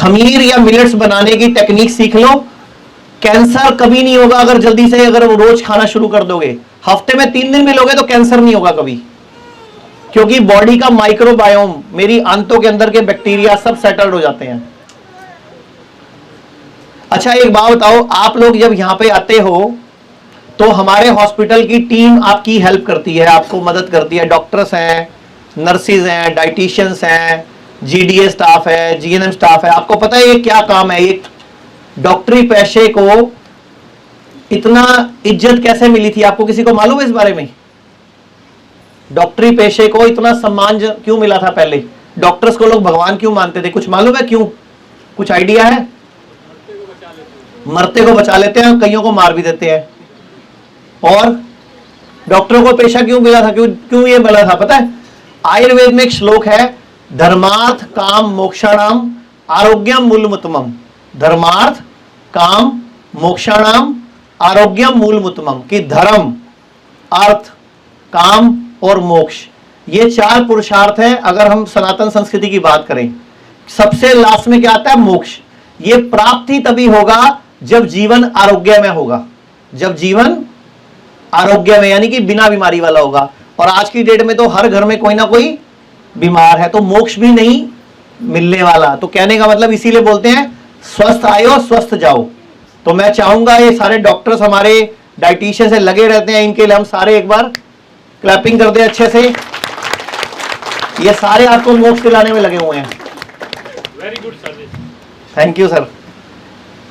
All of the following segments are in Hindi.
खमीर या मिलेट्स बनाने की टेक्निक सीख लो। कैंसर कभी नहीं होगा अगर जल्दी से अगर रोज खाना शुरू कर दोगे। हफ्ते में 3 दिन भी लोगे तो कैंसर नहीं होगा कभी, क्योंकि बॉडी का माइक्रोबायोम, मेरी आंतों के अंदर के बैक्टीरिया सब सेटल्ड हो जाते हैं। अच्छा एक बात बताओ, आप लोग जब यहां पे आते हो तो हमारे हॉस्पिटल की टीम आपकी हेल्प करती है, आपको मदद करती है। डॉक्टर्स हैं, नर्सिस हैं, डाइटिशियंस हैं, जीडीए स्टाफ है, जीएनएम स्टाफ है। आपको पता है ये क्या काम है? ये डॉक्टरी पेशे को इतना इज्जत कैसे मिली थी? आपको किसी को मालूम है इस बारे में? डॉक्टरी पेशे को इतना सम्मान क्यों मिला था? पहले डॉक्टर्स को लोग भगवान क्यों मानते थे? कुछ मालूम है क्यों? कुछ आइडिया है? मरते को बचा लेते हैं, कईयों को मार भी देते हैं। और डॉक्टरों को पेशा क्यों मिला था? क्यों ये मिला था पता है? आयुर्वेद में एक श्लोक है, धर्मार्थ काम मोक्षाणाम आरोग्यम मूलमुत्तमम। धर्मार्थ काम मोक्षाणाम आरोग्यम मूलमुत्तमम, कि धर्म, अर्थ, काम और मोक्ष, ये 4 पुरुषार्थ हैं। अगर हम सनातन संस्कृति की बात करें, सबसे लास्ट में क्या आता है? मोक्ष। ये प्राप्त ही तभी होगा जब जीवन आरोग्य में होगा, जब जीवन आरोग्य में, यानी कि बिना बीमारी वाला होगा। और आज की डेट में तो हर घर में कोई ना कोई बीमार है, तो मोक्ष भी नहीं मिलने वाला। तो कहने का मतलब इसीलिए बोलते हैं स्वस्थ आयो स्वस्थ जाओ। तो मैं चाहूंगा ये सारे डॉक्टर्स हमारे डाइटिशियन से लगे रहते हैं, इनके लिए हम सारे एक बार क्लैपिंग कर दें अच्छे से। ये सारे आपको मोक्ष दिलाने में लगे हुए हैं। Very good service, thank you sir.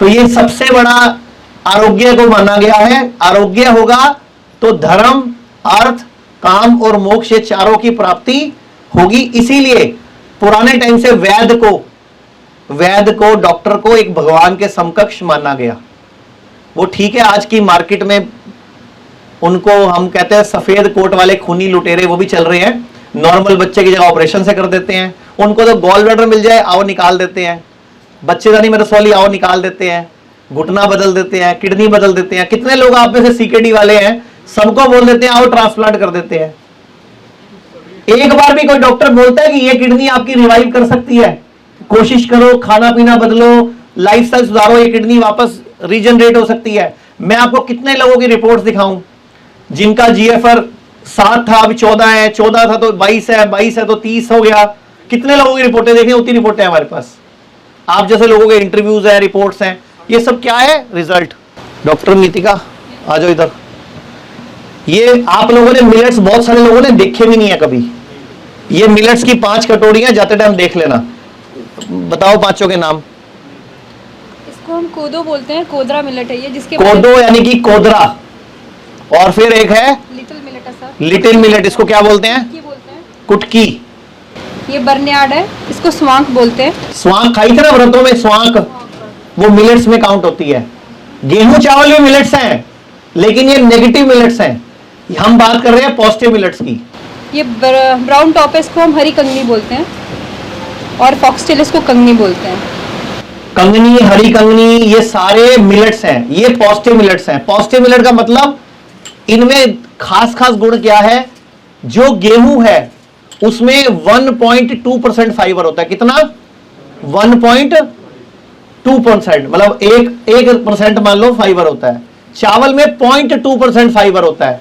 तो ये सबसे बड़ा आरोग्य को माना गया है। आरोग्य होगा तो धर्म, अर्थ, काम और मोक्ष, ये चारों की प्राप्ति होगी। इसीलिए पुराने टाइम से वैद्य को डॉक्टर को एक भगवान के समकक्ष माना गया। वो ठीक है, आज की मार्केट में उनको हम कहते हैं सफेद कोट वाले खूनी लुटेरे, वो भी चल रहे हैं। नॉर्मल बच्चे की जगह ऑपरेशन से कर देते हैं। उनको तो गॉल ब्लैडर मिल जाए, आओ निकाल देते हैं। बच्चेदानी में रसौली, आओ निकाल देते हैं। घुटना बदल देते हैं, किडनी बदल देते हैं। कितने लोग आप में से सीकेडी वाले हैं, सबको बोल देते हैं आओ ट्रांसप्लांट कर देते हैं। एक बार भी कोई डॉक्टर बोलता है कि ये किडनी आपकी रिवाइव कर सकती है, कोशिश करो, खाना पीना बदलो, लाइफस्टाइल सुधारो, ये किडनी वापस रीजनरेट हो सकती है? मैं आपको कितने लोगों की रिपोर्ट्स दिखाऊं जिनका जीएफआर 7 था, अभी 14 है, 14 था तो 22 है, 22 है तो 30 हो गया। कितने लोगों की रिपोर्टें देखें, उतनी रिपोर्टें हमारे पास। आप जैसे लोगों के इंटरव्यूज हैं, रिपोर्ट्स हैं, ये सब क्या है? रिजल्ट। डॉक्टर नीतिका आ जाओ इधर। ये आप लोगों ने मिलेट्स, बहुत सारे लोगों ने देखे भी नहीं है कभी। ये मिलेट्स की 5 कटोरियां, जाते टाइम देख लेना। बताओ पांचों के नाम। इसको हम कोदो बोलते हैं, कोदरा मिलेट है ये, जिसके कोदो यानी कि कोदरा, और फिर एक है लिटिल मिलेट है सर। लिटिल मिलेट, इसको क्या बोलते हैं? कुटकी बोलते हैं। कुटकी। ये बर्नयार्ड है, इसको स्वांक बोलते हैं। स्वांक खाई थी ना व्रतों में, स्वांक, वो मिलेट्स में काउंट होती है। गेहूं चावल भी मिलेट्स हैं, लेकिन ये नेगेटिव मिलेट्स हैं। हम बात कर रहे हैं पॉजिटिव मिलेट्स की। ये ब्राउन टॉप है, इसको हम हरी कंगनी बोलते हैं, और फॉक्सटेल इसको कंगनी बोलते हैं। कंगनी, हरी कंगनी, ये सारे मिलेट्स हैं, ये पॉजिटिव मिलेट्स हैं। पॉजिटिव मिलेट का मतलब इनमें खास गुण क्या है? जो गेहूं है उसमें 1.2% फाइबर होता है। कितना? 1.2%, मतलब 1% मान लो फाइबर होता है। चावल में 0.2% फाइबर होता है,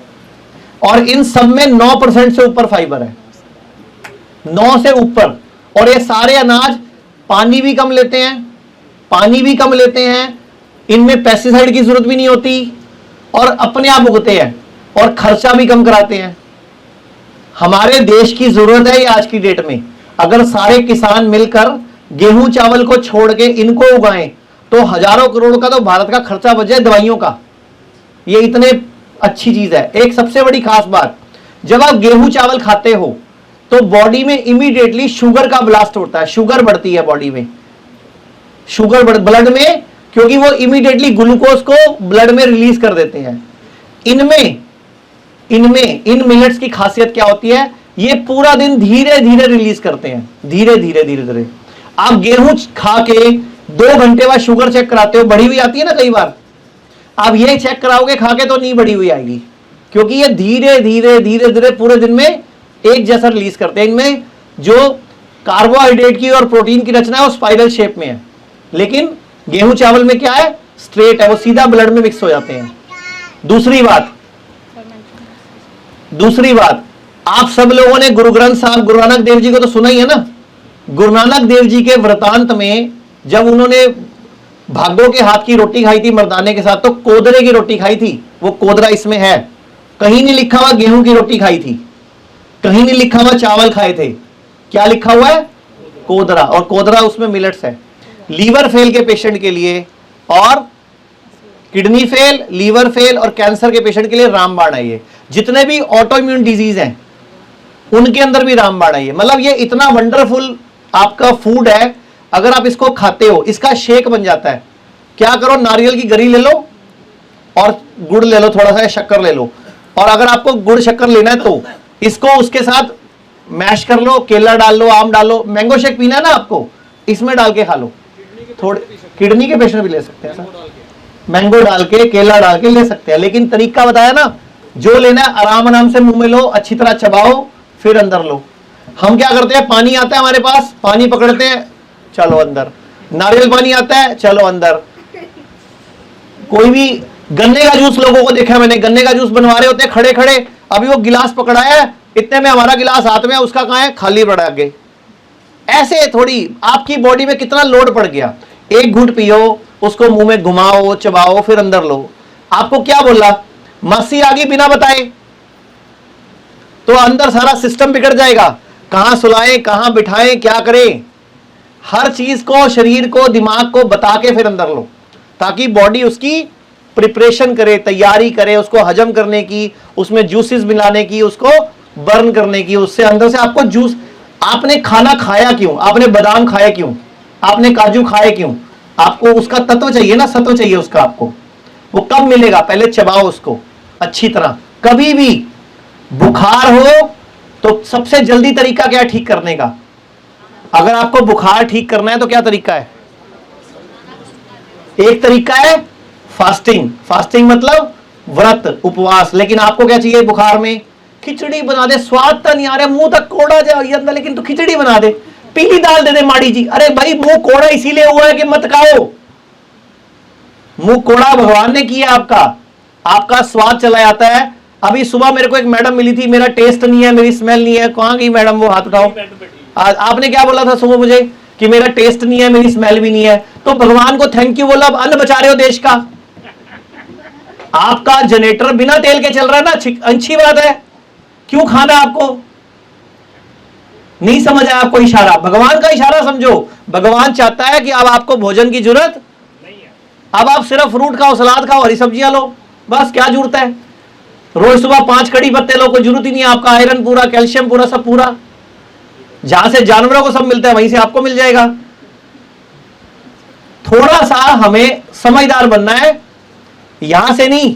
और इन सब में 9% से ऊपर फाइबर है, 9 से ऊपर। और ये सारे अनाज पानी भी कम लेते हैं, इनमें पेस्टिसाइड की जरूरत भी नहीं होती, और अपने आप उगते हैं, और खर्चा भी कम कराते हैं। हमारे देश की जरूरत है ये आज की डेट में। अगर सारे किसान मिलकर गेहूं चावल को छोड़ के इनको उगाएं तो हजारों करोड़ का तो भारत का खर्चा बच जाए दवाइयों का। ये इतने अच्छी चीज है। एक सबसे बड़ी खास बात, जब आप गेहूं चावल खाते हो तो बॉडी में इमीडिएटली शुगर का ब्लास्ट होता है, शुगर बढ़ती है बॉडी में, शुगर ब्लड में, क्योंकि वो इमीडिएटली ग्लूकोज को ब्लड में रिलीज कर देते हैं। इन मिलेट्स की खासियत क्या होती है? ये पूरा दिन धीरे धीरे रिलीज करते हैं, धीरे धीरे। आप गेहूं खा के 2 घंटे बाद शुगर चेक कराते हो, बढ़ी हुई आती है ना कई बार, आप ये चेक कराओगे खा के तो नहीं बढ़ी हुई आएगी, क्योंकि ये धीरे धीरे पूरे दिन में एक जैसा रिलीज करते हैं। इनमें जो कार्बोहाइड्रेट की और प्रोटीन की रचना है वो स्पाइरल शेप में है, लेकिन गेहूं चावल में क्या है, स्ट्रेट है, वो सीधा ब्लड में मिक्स हो जाते हैं। दूसरी बात, आप सब लोगों ने गुरु ग्रंथ साहब गुरु नानक देव जी को तो सुना ही है ना। गुरु नानक देव जी के वृतांत में जब उन्होंने भागो के हाथ की रोटी खाई थी मर्दाने के साथ, तो कोदरे की रोटी खाई थी, वो कोदरा इसमें है। कहीं नहीं लिखा हुआ गेहूं की रोटी खाई थी, कहीं नहीं लिखा हुआ चावल खाए थे, क्या लिखा हुआ है, कोदरा, और कोदरा उसमें मिलेट्स है। लीवर फेल के पेशेंट के लिए और किडनी फेल, लीवर फेल और कैंसर के पेशेंट के लिए रामबाण है। ये जितने भी ऑटो इम्यून डिजीज हैं उनके अंदर भी रामबाण है। ये मतलब ये इतना वंडरफुल आपका फूड है, अगर आप इसको खाते हो, इसका शेक बन जाता है। क्या करो, नारियल की गरी ले लो और गुड़ ले लो, थोड़ा सा शक्कर ले लो, और अगर आपको गुड़ शक्कर लेना है तो इसको उसके साथ मैश कर लो, केला डाल लो, आम डालो, मैंगो शेक पीना है ना आपको, इसमें डाल के खा लो। थोड़े किडनी के पेशेंट भी ले सकते हैं सर, मैंगो डाल के, केला डाल के ले सकते हैं। लेकिन तरीका बताया ना, जो लेना है आराम आराम से मुंह में लो, अच्छी तरह चबाओ, फिर अंदर लो। हम क्या करते हैं, पानी आता है हमारे पास, पानी पकड़ते हैं, चलो अंदर। नारियल पानी आता है, चलो अंदर। कोई भी गन्ने का जूस, लोगों को देखा मैंने, गन्ने का जूस बनवा रहे होते हैं खड़े खड़े, अभी वो गिलास पकड़ा है, इतने में हमारा गिलास हाथ में है, उसका कहां है, खाली पड़ा आगे। ऐसे थोड़ी, आपकी बॉडी में कितना लोड पड़ गया। एक घूंट पियो, उसको मुंह में घुमाओ, चबाओ, फिर अंदर लो। आपको क्या बोला, मस्सी आ गई बिना बताए, तो अंदर सारा सिस्टम बिगड़ जाएगा। कहां सुलाएं, कहां बिठाएं, क्या करें, हर चीज को, शरीर को, दिमाग को बता के फिर अंदर लो, ताकि बॉडी उसकी प्रिपरेशन करे, तैयारी करे, उसको हजम करने की, उसमें जूसेस मिलाने की, उसको बर्न करने की, उससे अंदर से आपको जूस। आपने खाना खाया क्यों, आपने बादाम खाया क्यों, आपने काजू खाए क्यों, आपको उसका तत्व चाहिए ना, सत्व चाहिए उसका। आपको वो कब मिलेगा, पहले चबाओ उसको अच्छी तरह। कभी भी बुखार हो तो सबसे जल्दी तरीका क्या है ठीक करने का, अगर आपको बुखार ठीक करना है तो क्या तरीका है, एक तरीका है फास्टिंग। फास्टिंग मतलब व्रत, उपवास। लेकिन आपको क्या चाहिए बुखार में, खिचड़ी बना दे, स्वाद तो नहीं आ रहा, मुंह तक कोड़ा जाए, लेकिन तू खिचड़ी बना दे, पीली दाल दे दे माड़ी जी। अरे भाई, मुंह कोड़ा इसीलिए हुआ है कि मत खाओ, मुंह कोड़ा भगवान ने किया आपका, आपका स्वाद चला जाता है। अभी सुबह मेरे को एक मैडम मिली थी, मेरा टेस्ट नहीं है, मेरी स्मेल नहीं है। कहां गई मैडम, वो हाथ उठाओ। आपने क्या बोला था सुबह मुझे कि मेरा टेस्ट नहीं है, मेरी स्मेल भी नहीं है, तो भगवान को थैंक यू बोला, अब अन्न बचा रहे हो देश का। आपका जनरेटर बिना तेल के चल रहा है ना, अच्छी बात है, क्यों खाना आपको, नहीं समझ आया आपको इशारा, भगवान का इशारा समझो। भगवान चाहता है कि अब आपको भोजन की जरूरत नहीं है, अब आप सिर्फ फ्रूट खाओ, सलाद खाओ, हरी सब्जियां लो, बस। क्या जरूरत है, रोज सुबह 5 कड़ी पत्ते लो, कोई जरूरत ही नहीं है। आपका आयरन पूरा, कैल्शियम पूरा, सब पूरा, जहां से जानवरों को सब मिलता है वहीं से आपको मिल जाएगा। थोड़ा सा हमें समझदार बनना है, यहां से नहीं,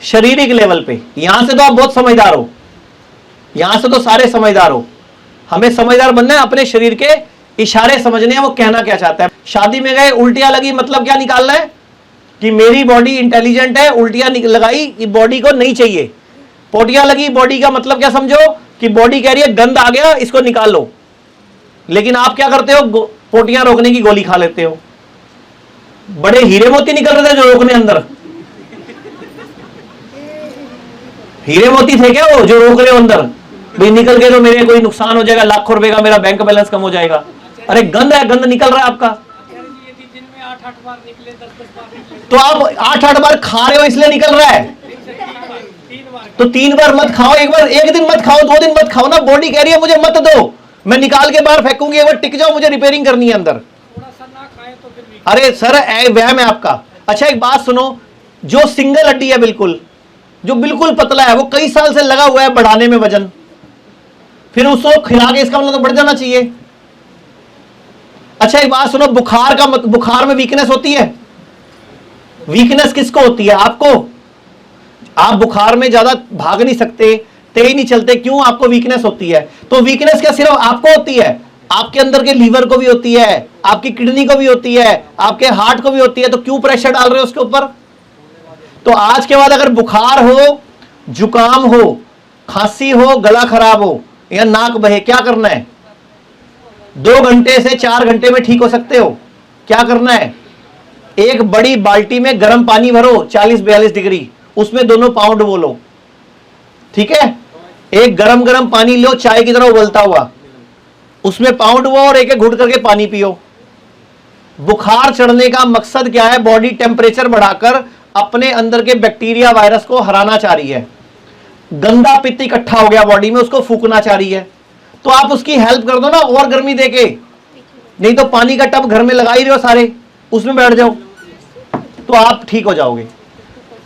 शारीरिक लेवल पे। यहां से तो आप बहुत समझदार हो, यहां से तो सारे समझदार हो, हमें समझदार बनना है, अपने शरीर के इशारे समझने हैं, वो कहना क्या चाहता है। शादी में गए, उल्टियां लगी, मतलब क्या निकालना है कि मेरी बॉडी इंटेलिजेंट है, उल्टियां लगाई, बॉडी को नहीं चाहिए। पोटियां लगी, बॉडी का मतलब क्या समझो कि बॉडी कह रही है गंद आ गया, इसको निकाल लो। लेकिन आप क्या करते हो, पोटियां रोकने की गोली खा लेते हो। बड़े हीरे मोती निकल रहे थे जो रोकने अंदर, हीरे मोती थे क्या वो जो रोक रहे हो अंदर, भाई निकल गए तो मेरे कोई नुकसान हो जाएगा, लाखों रुपए का मेरा बैंक बैलेंस कम हो जाएगा। अरे गंद है, गंद निकल रहा है आपका, तो आप 8-8 बार खा रहे हो इसलिए निकल रहा है। तो 3 बार मत खाओ, एक बार, एक दिन मत खाओ, 2 दिन मत खाओ ना। बॉडी कह रही है मुझे मत दो, मैं निकाल के बाहर फेंकूंगी, एक बार टिक जाओ, मुझे रिपेयरिंग करनी है अंदर। अरे सर वहम है आपका। अच्छा एक बात सुनो, जो सिंगल हड्डी है बिल्कुल, जो बिल्कुल पतला है, वो कई साल से लगा हुआ है बढ़ाने में वजन, फिर उसको खिला के इसका मतलब तो बढ़ जाना चाहिए। अच्छा एक बात सुनो, बुखार का बुखार में वीकनेस होती है। वीकनेस किसको होती है, आपको। आप बुखार में ज्यादा भाग नहीं सकते, तेज नहीं चलते, क्यों, आपको वीकनेस होती है। तो वीकनेस क्या सिर्फ आपको होती है, आपके अंदर के लीवर को भी होती है, आपकी किडनी को भी होती है, आपके हार्ट को भी होती है। तो क्यों प्रेशर डाल रहे हो उसके ऊपर। तो आज के बाद अगर बुखार हो, जुकाम हो, खांसी हो, गला खराब हो या नाक बहे, क्या करना है, 2 घंटे से 4 घंटे में ठीक हो सकते हो। क्या करना है, एक बड़ी बाल्टी में गर्म पानी भरो 40-42 डिग्री, उसमें दोनों पाँव डुबो लो, ठीक है। एक गरम गरम पानी लो चाय की तरह उबलता हुआ, उसमें पाँव डुबो और एक एक घुट करके पानी पियो। बुखार चढ़ने का मकसद क्या है, बॉडी टेम्परेचर बढ़ाकर अपने अंदर के बैक्टीरिया वायरस को हराना चाह रही है। गंदा पित्त इकट्ठा हो गया बॉडी में, उसको फूकना चाह रही है, तो आप उसकी हेल्प कर दो ना और गर्मी देके। नहीं तो पानी का टब घर में लगा ही रहे हो सारे, उसमें बैठ जाओ तो आप ठीक हो जाओगे।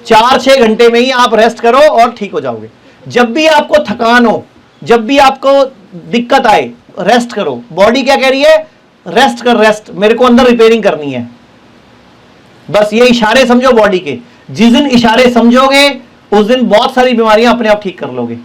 4-6 घंटे में ही आप रेस्ट करो और ठीक हो जाओगे। जब भी आपको थकान हो, जब भी आपको दिक्कत आए, रेस्ट करो। बॉडी क्या कह रही है, रेस्ट कर, रेस्ट, मेरे को अंदर रिपेयरिंग करनी है। बस ये इशारे समझो बॉडी के, जिस दिन इशारे समझोगे उस दिन बहुत सारी बीमारियां अपने आप ठीक कर लोगे।